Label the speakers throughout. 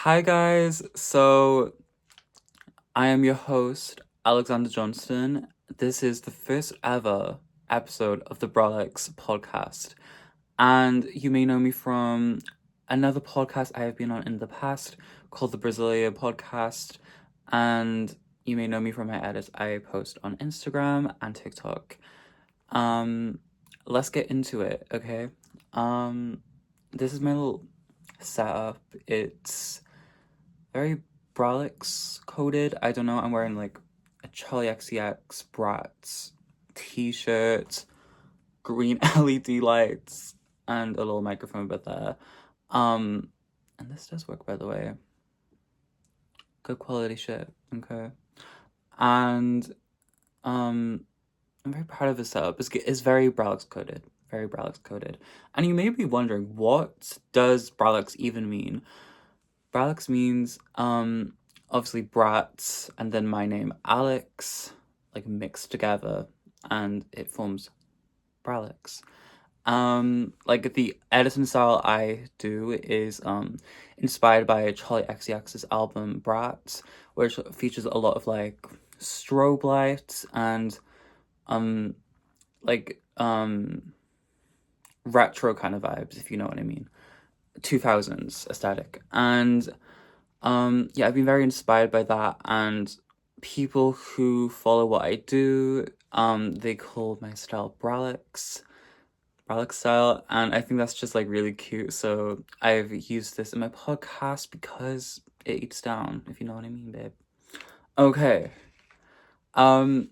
Speaker 1: Hi guys, so I am your host, Alexander Johnston. This is the first ever episode of the Bralex podcast. And you may know me from another podcast I have been on in the past called the Brasilia podcast. And you may know me from my edits I post on Instagram and TikTok. Um, let's get into it, okay? Um, this is my little setup. It's very Bralex coded. I don't know. I'm wearing like a Charlie XCX Bratz t-shirt, green LED lights, and a little microphone bit there. And this does work, by the way. Good quality shit. Okay. And I'm very proud of this setup. It's very Bralex coded. Very Bralex coded. And you may be wondering, what does Bralex even mean? Bralex means obviously Bratz and then my name Alex, like mixed together, and it forms Bralex. Like the editing style I do is inspired by Charlie XCX's album Bratz, which features a lot of like strobe lights and um like retro kind of vibes, if you know what I mean. 2000s aesthetic. And yeah, I've been very inspired by that, and people who follow what I do, they call my style Bralex style, and I think that's just like really cute. So I've used this in my podcast because it eats down, if you know what I mean, babe. Okay. A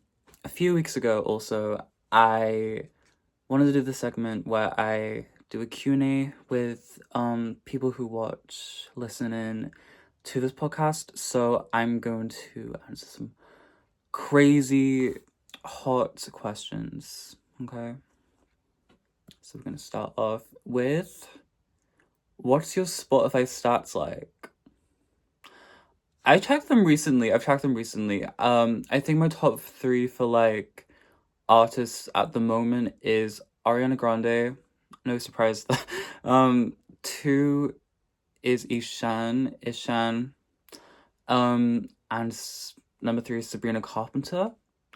Speaker 1: few weeks ago also, I wanted to do the segment where I do a Q&A with people who watch, listen in to this podcast. So I'm going to answer some crazy hot questions. Okay. So we're gonna start off with, what's your Spotify stats like? I've tracked them recently. I think my top three for like artists at the moment is Ariana Grande. No surprise. Two is Ishan. And number three is Sabrina Carpenter.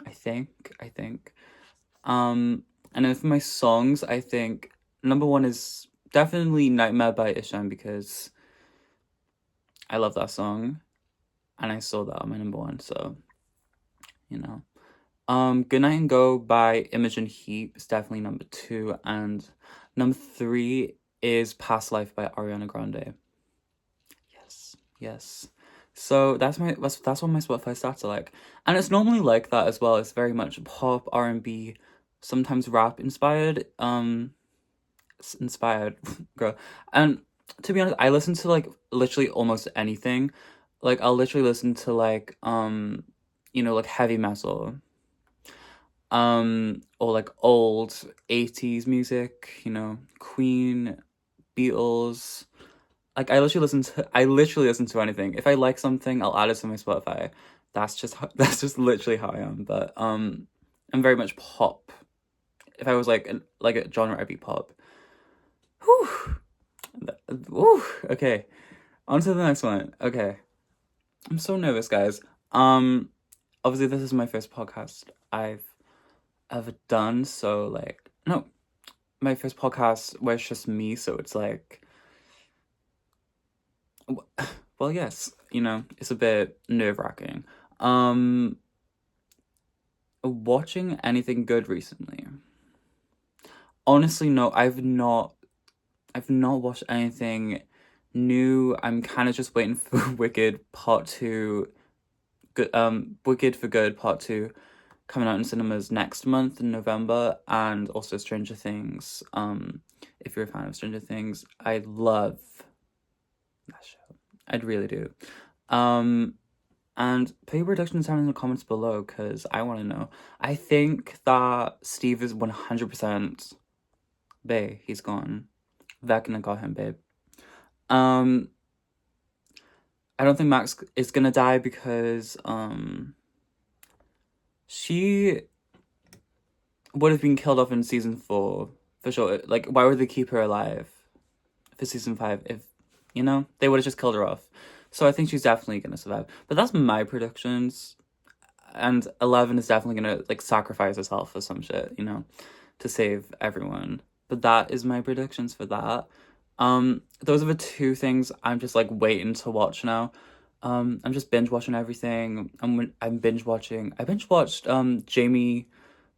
Speaker 1: I think. And then for my songs, I think number one is definitely Nightmare by Ishan because I love that song, and I saw that on my number one. So, you know. Good Night and Go by Imogen Heap is definitely number two, and number three is Past Life by Ariana Grande. Yes. So that's what my Spotify stats are like, and it's normally like that as well. It's very much pop, R&B, sometimes rap inspired. Inspired, girl. And to be honest, I listen to like literally almost anything. Like I'll literally listen to like like heavy metal, or like old 80s music, Queen, Beatles. Like I literally listen to anything. If I like something, I'll add it to my Spotify. That's just literally how I am. But I'm very much pop. If I was like a genre, I'd be pop. Whew. Whew. Okay. On to the next one. Okay. I'm so nervous, guys. Obviously this is my first podcast I've ever done, so like no, my first podcast where it's just me, so it's like well, yes, it's a bit nerve-wracking. Watching anything good recently? Honestly, no, I've not watched anything new. I'm kind of just waiting for Wicked Part 2, Wicked for Good Part 2 coming out in cinemas next month in November, and also Stranger Things. If you're a fan of Stranger Things, I love that show. I'd really do. And put your predictions down in the comments below because I want to know. I think that Steve is 100% bae. He's gone. Vecna got him, babe. I don't think Max is gonna die because she would have been killed off in season 4 for sure. Like, why would they keep her alive for season 5 if they would have just killed her off? So I think she's definitely gonna survive. But that's my predictions. And 11 is definitely gonna like sacrifice herself for some shit, you know, to save everyone. But that is my predictions for that. Those are the two things I'm just like waiting to watch now. I'm just binge watching everything. I'm binge watching. I binge watched Jamie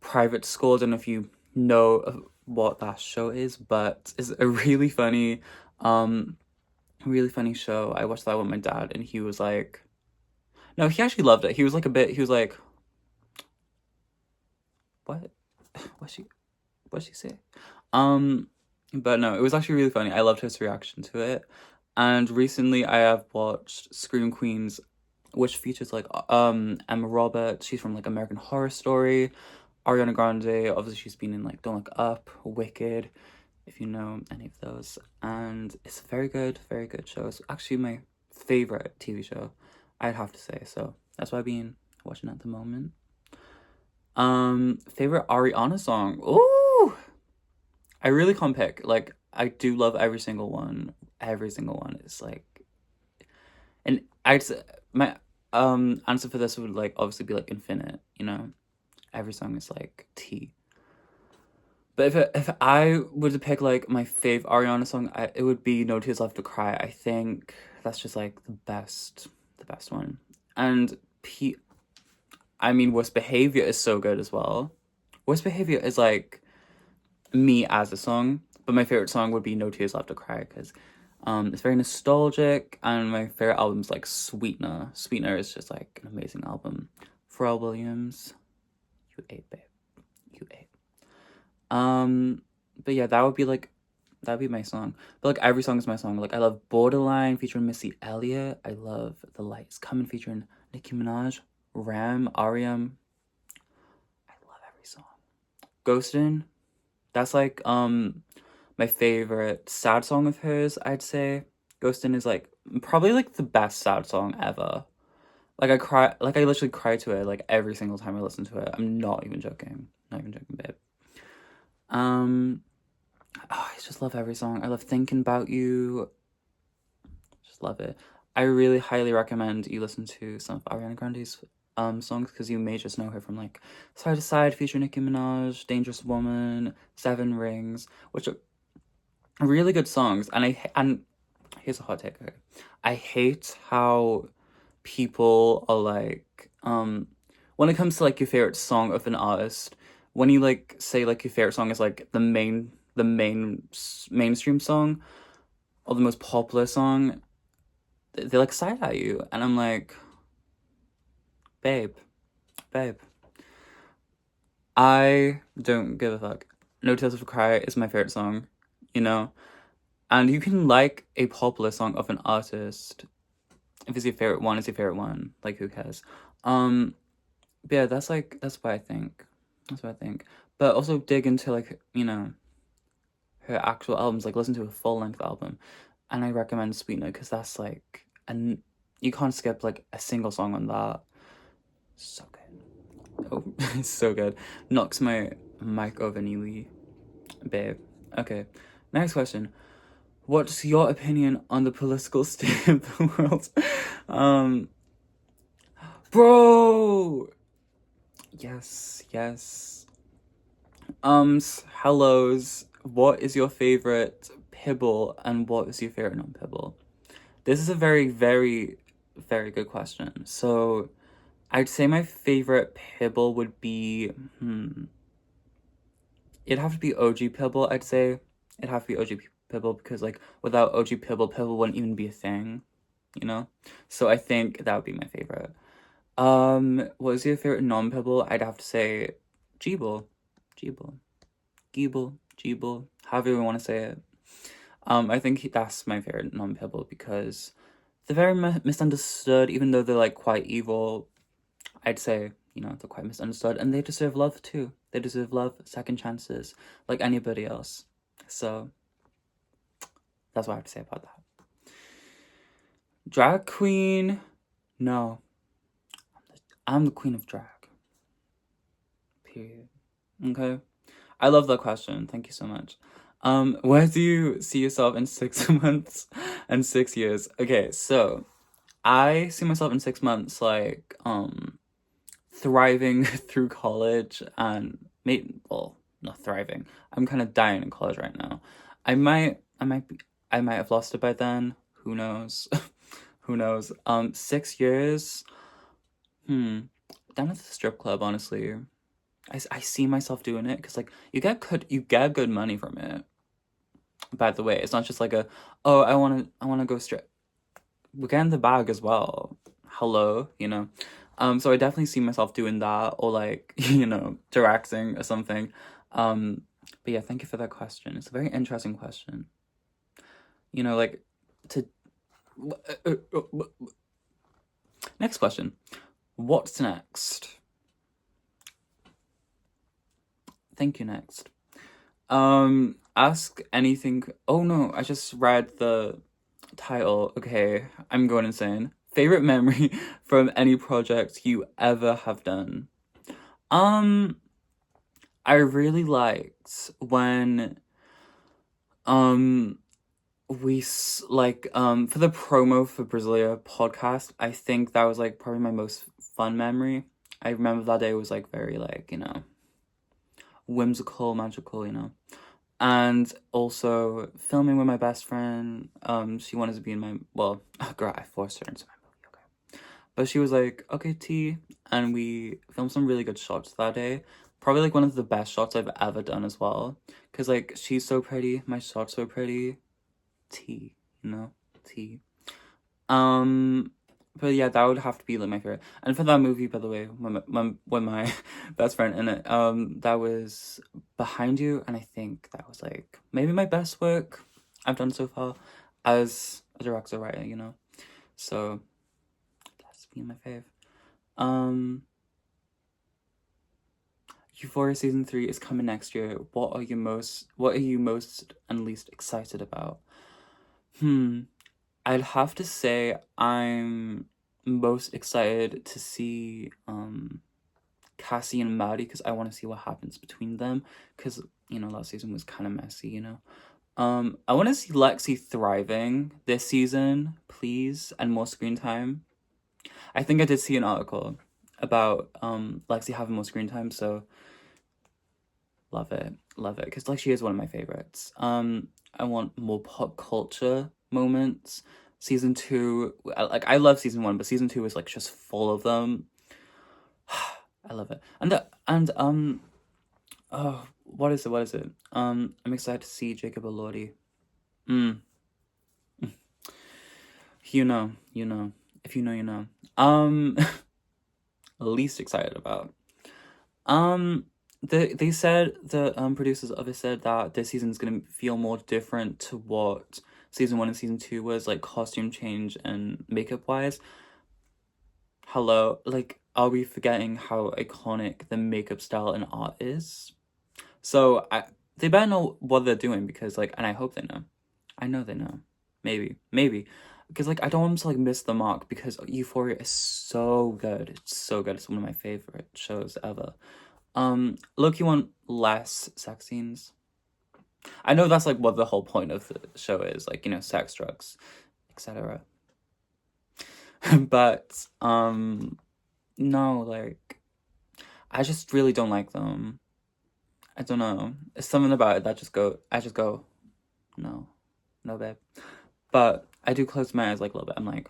Speaker 1: Private School. I don't know if you know what that show is, but it's a really funny show. I watched that with my dad, and he was like, no, he actually loved it. He was like a bit. He was like, what? What'd she say? Um, but no, it was actually really funny. I loved his reaction to it. And recently I have watched Scream Queens, which features like Emma Roberts. She's from like American Horror Story. Ariana Grande, obviously she's been in like Don't Look Up, Wicked, if you know any of those. And it's a very good show. It's actually my favorite TV show, I'd have to say. So that's why I've been watching at the moment. Favorite Ariana song. Ooh, I really can't pick. Like, I do love every single one. Every single one is like, and I'd say my answer for this would like obviously be like Infinite. You know, every song is like T. But if I were to pick like my fave Ariana song, it would be No Tears Left to Cry. I think that's just like the best one. And I mean, Worst Behavior is so good as well. Worst Behavior is like me as a song, but my favorite song would be No Tears Left to Cry because it's very nostalgic, and my favorite album's like Sweetener. Sweetener is just like an amazing album. Pharrell Williams, you ate, babe, you ate. But yeah, that'd be my song. But like every song is my song. Like I love Borderline featuring Missy Elliott. I love The Lights Coming featuring Nicki Minaj, Ram, R.E.M. I love every song. Ghostin', that's like my favorite sad song of hers, I'd say. Ghostin' is like probably like the best sad song ever. Like I literally cry to it like every single time I listen to it. I'm not even joking. Not even joking, babe. I just love every song. I love Thinking About You. Just love it. I really highly recommend you listen to some of Ariana Grande's songs because you may just know her from like Side to Side featuring Nicki Minaj, Dangerous Woman, Seven Rings, which are really good songs. And here's a hot take. Okay? I hate how people are like when it comes to like your favorite song of an artist, when you like say like your favorite song is like mainstream song or the most popular song, they like side at you, and I'm like, babe, babe, I don't give a fuck. No Tears for Cry is my favorite song, you know, and you can like a popular song of an artist. If it's your favorite one, it's your favorite one. Like, who cares? But yeah, that's what I think. That's what I think. But also dig into like, you know, her actual albums. Like, listen to a full length album, and I recommend Sweetener because that's like, and you can't skip like a single song on that. So good. Oh, it's so good. Knocks my mic over nearly, babe. Okay, next question. What's your opinion on the political state of the world? Bro! Yes, yes. Hellos. What is your favorite Pibble and what is your favorite non-Pibble? This is a very, very, very good question. So, I'd say my favorite Pibble would be, it'd have to be OG Pibble, I'd say. It'd have to be OG Pibble because, like, without OG Pibble, Pibble wouldn't even be a thing, you know? So I think that would be my favorite. What is your favorite non-Pibble? I'd have to say Jeeble. Jeeble. Geeble. Jeeble. However you want to say it. I think that's my favorite non-Pibble because they're very misunderstood, even though they're, like, quite evil. I'd say, you know, they're quite misunderstood, and they deserve love too. They deserve love, second chances, like anybody else. So, that's what I have to say about that. Drag queen? No. I'm the queen of drag. Period. Okay? I love that question. Thank you so much. Where do you see yourself in 6 months and 6 years? Okay, so I see myself in 6 months, like, thriving through college and well, not thriving. I'm kind of dying in college right now. I might have lost it by then. Who knows? Who knows? 6 years. Down at the strip club, honestly. I see myself doing it because like you get good money from it. By the way, it's not just like oh I wanna go strip. We get in the bag as well. Hello, you know. So I definitely see myself doing that or like directing or something. But yeah, thank you for that question. It's a very interesting question. Like to next question. What's next? Thank you, next. Ask anything. Oh no, I just read the title. Okay, I'm going insane. Favorite memory from any project you ever have done? I really liked when for the promo for Brasilia podcast, I think that was like probably my most fun memory. I remember that day was like very like, whimsical, magical, And also filming with my best friend. She wanted to be in my girl, I forced her into my movie, okay. But she was like, okay, T, and we filmed some really good shots that day. Probably like one of the best shots I've ever done as well. Cause like she's so pretty, my shots so pretty. T, T. But yeah, that would have to be like my favorite. And for that movie, by the way, when my best friend in it, that was Behind You, and I think that was like maybe my best work I've done so far as a director writer, So that's been my fave. Euphoria season 3 is coming next year. What are you most and least excited about? I'd have to say I'm most excited to see Cassie and Maddie because I want to see what happens between them because last season was kind of messy. I want to see Lexi thriving this season, please, and more screen time. I think I did see an article about Lexi having more screen time, so love it because like she is one of my favorites. I want more pop culture moments. Season 2, I love season 1, but season 2 is like just full of them. I love it. What is it? I'm excited to see Jacob Elordi. You know. If you know, you know. Least excited about. They said the producers of it said that this season is gonna feel more different to what season 1 and season 2 was, like costume change and makeup wise. Hello, like, are we forgetting how iconic the makeup style and art is? So they better know what they're doing because like, and I hope they know. I know they know. Maybe. Because like I don't want them to like miss the mark because Euphoria is so good. It's so good. It's one of my favorite shows ever. Loki want less sex scenes. I know that's like what the whole point of the show is, like, sex, drugs, etc. But no, like I just really don't like them. I don't know. It's something about it that I just go, no, babe. But I do close my eyes like a little bit. I'm like,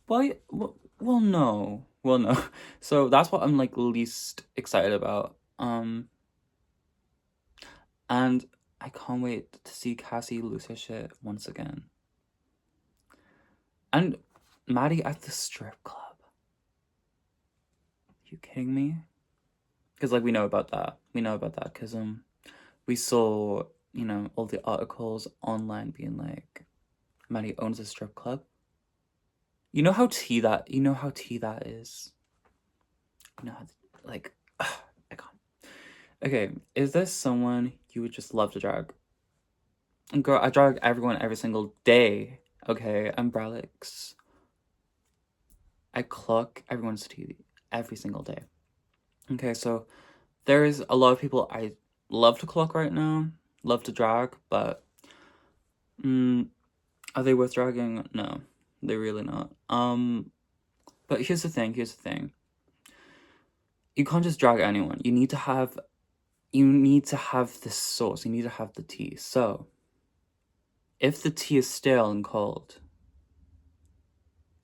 Speaker 1: well, no. So that's what I'm like least excited about. And I can't wait to see Cassie lose her shit once again. And Maddie at the strip club. You kidding me? Because like we know about that because we saw all the articles online being like Maddie owns a strip club. You know how tea that is. You know how like I can't. Okay, is there someone you would just love to drag? Girl, I drag everyone every single day. Okay, I'm Bralex. I clock everyone's tea every single day. Okay, so there is a lot of people I love to clock right now, love to drag, but are they worth dragging? No. They're really not. But here's the thing. You can't just drag anyone. You need to have this sauce. You need to have the tea. So, if the tea is stale and cold,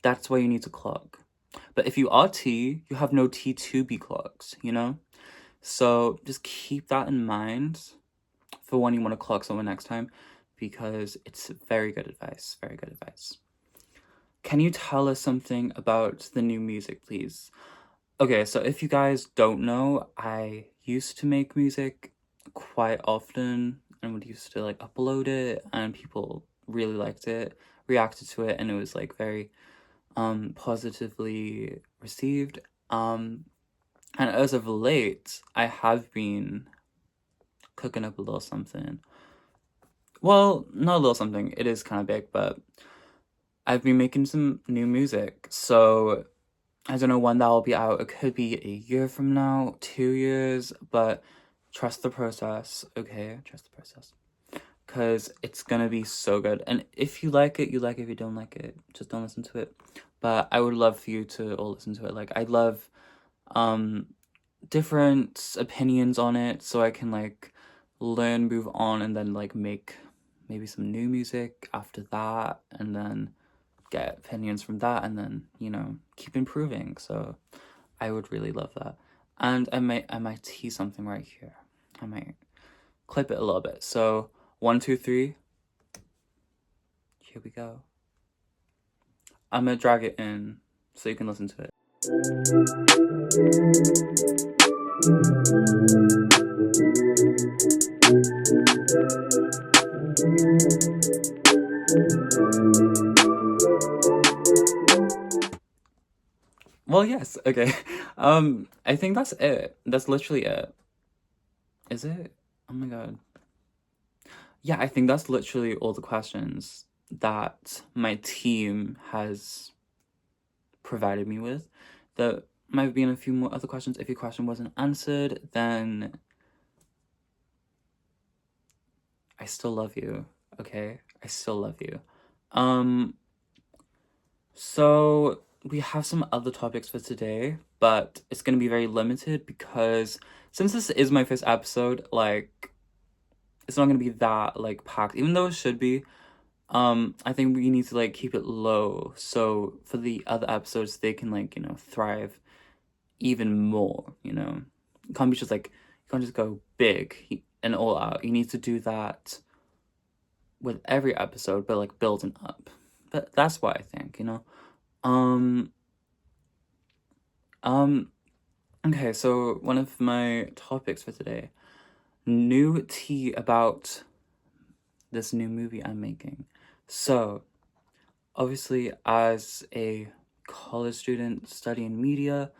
Speaker 1: that's why you need to clog. But if you are tea, you have no tea to be clogged, you know? So just keep that in mind for when you want to clog someone next time, because it's very good advice. Very good advice. Can you tell us something about the new music, please? Okay, so if you guys don't know, I used to make music quite often and would used to like upload it, and people really liked it, reacted to it, and it was like very positively received. And as of late, I have been cooking up a little something. Well, not a little something, it is kind of big, but I've been making some new music. So I don't know when that will be out. It could be a year from now, 2 years, but trust the process, okay? Trust the process. Because it's gonna be so good. And if you like it, you like it. If you don't like it, just don't listen to it. But I would love for you to all listen to it. Like, I love different opinions on it, so I can like learn, move on, and then like make maybe some new music after that, and then get opinions from that, and then keep improving. So I would really love that. And I might tease something right here. I might clip it a little bit. So 1, 2, 3. Here we go. I'm gonna drag it in so you can listen to it. Well, yes, okay. I think that's it. That's literally it. Is it? Oh my god. Yeah, I think that's literally all the questions that my team has provided me with. There might have been a few more other questions. If your question wasn't answered, then I still love you, okay? I still love you. So we have some other topics for today, but it's gonna be very limited because since this is my first episode, like, it's not gonna be that like packed, even though it should be. I think we need to like keep it low so for the other episodes they can like thrive even more. You can't be just like, you can't just go big and all out. You need to do that with every episode, but like building up. But that's what I think. Um, um, okay, so one of my topics for today, new tea about this new movie I'm making. So, obviously, as a college student studying media,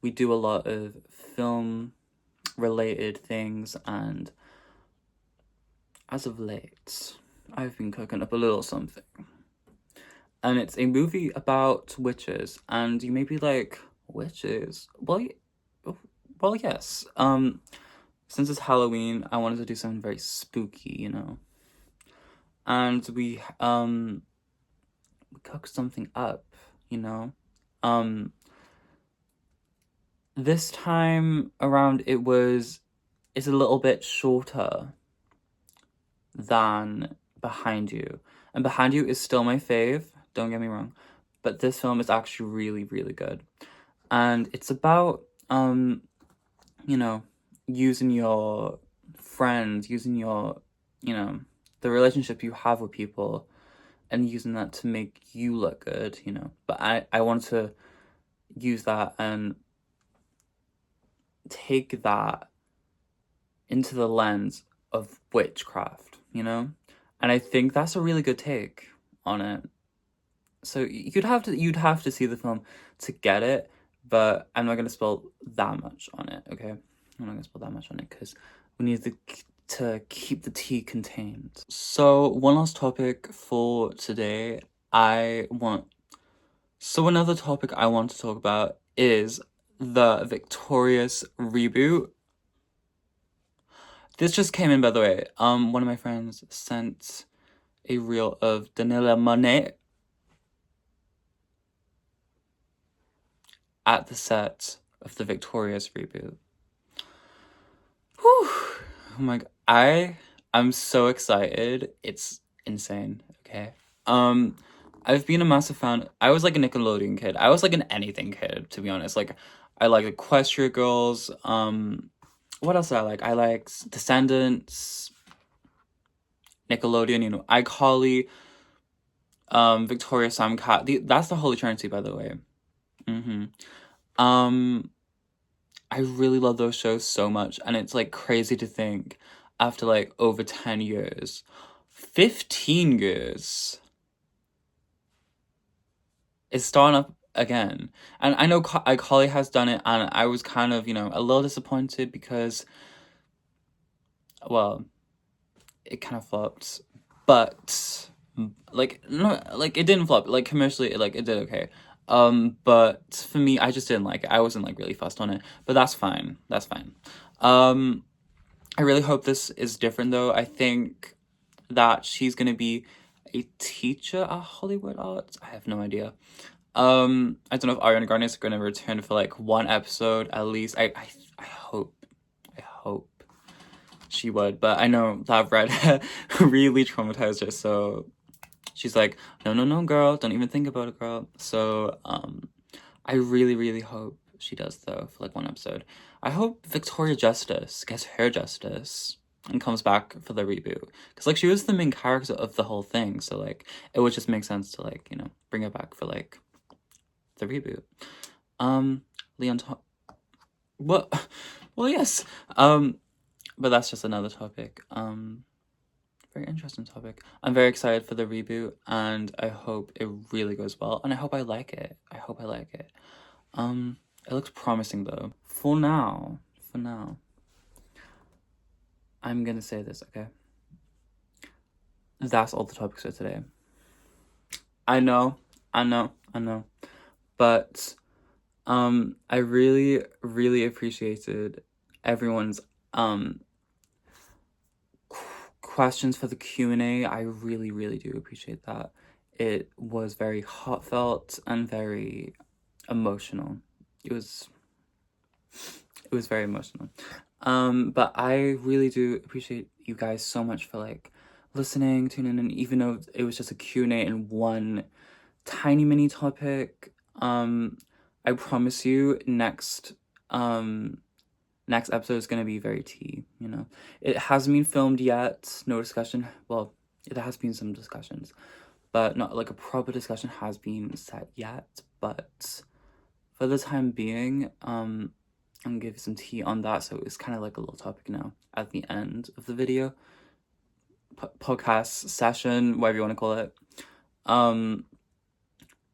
Speaker 1: we do a lot of film related things, and as of late, I've been cooking up a little something. And it's a movie about witches, and you may be like, witches? Well, yes. Since it's Halloween, I wanted to do something very spooky, and we cooked something up, you know. This time around, it's a little bit shorter than Behind You, and Behind You is still my fave. Don't get me wrong, but this film is actually really, really good. And it's about using your friends, using your the relationship you have with people, and using that to make you look good. But I want to use that and take that into the lens of witchcraft, and I think that's a really good take on it. So you'd have to see the film to get it, but I'm not gonna spoil that much on it. Okay, I'm not gonna spoil that much on it because we need to keep the tea contained. So one last topic for today. So another topic I want to talk about is the Victorious reboot. This just came in, by the way. One of my friends sent a reel of Danila Monet. at the set of the Victorious reboot. Whew. Oh my god. I'm so excited. It's insane. Okay. I've been a massive fan. I was like a Nickelodeon kid. I was like an anything kid, to be honest. Like I like Equestria Girls. What else did I like? I like Descendants, Nickelodeon, iCarly, Victoria Samcat. That's the Holy Trinity, by the way. Um, I really love those shows so much, and it's like crazy to think after like over 10 years, 15 years, it's starting up again. And I know iCarly has done it, and I was kind of, a little disappointed because, well, it kind of flopped, but like no, like it didn't flop. Like commercially, like it did okay. But for me, I just didn't like it. I wasn't like really fussed on it, but that's fine. That's fine. I really hope this is different though. I think that she's gonna be a teacher at Hollywood Arts. I have no idea. I don't know if Ariana Grande is gonna return for like one episode at least. I hope. I hope she would, but I know that Red really traumatized her, so she's like, no, no, no, girl, don't even think about it, girl. So, I really, really hope she does, though, for like one episode. I hope Victoria Justice gets her justice and comes back for the reboot. Because, like, she was the main character of the whole thing, so, like, it would just make sense to, like, bring her back for, like, the reboot. Leon what? Well, yes. But that's just another topic. Very interesting topic. I'm very excited for the reboot, and I hope it really goes well, and I hope I like it. I hope I like it. It looks promising though. For now, I'm gonna say this, okay? That's all the topics for today. I know, but I really, really appreciated everyone's questions for the Q&A. I really, really do appreciate that. It was very heartfelt and very emotional. It was very emotional. But I really do appreciate you guys so much for like listening, tuning in, even though it was just a Q&A and one tiny mini topic. I promise you next episode is gonna be very tea, It hasn't been filmed yet, no discussion. Well, there has been some discussions, but not like a proper discussion has been set yet. But for the time being, I'm gonna give you some tea on that, so it's kind of like a little topic now at the end of the video. Podcast session, whatever you want to call it.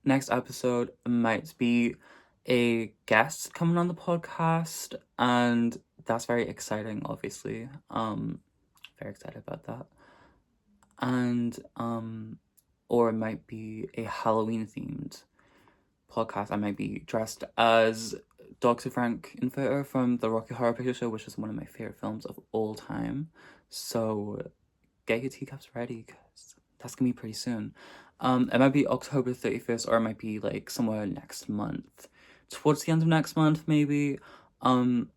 Speaker 1: Next episode might be a guest coming on the podcast, and that's very exciting, obviously. Very excited about that. And or it might be a Halloween themed podcast. I might be dressed as Dr. Frank Infurter from the Rocky Horror Picture Show, which is one of my favorite films of all time. So get your teacups ready, because that's gonna be pretty soon. It might be October 31st, or it might be like somewhere next month, towards the end of next month maybe. But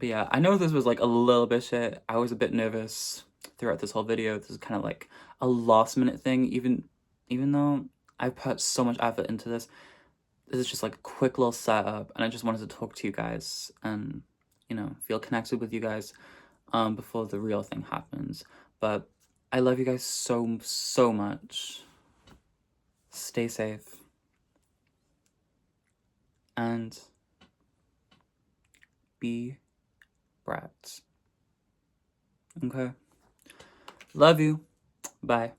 Speaker 1: yeah, I know this was like a little bit shit. I was a bit nervous throughout this whole video. This is kind of like a last minute thing, even though I put so much effort into this. This is just like a quick little setup, and I just wanted to talk to you guys and feel connected with you guys before the real thing happens. But I love you guys so much. Stay safe and be brats. Okay? Love you. Bye.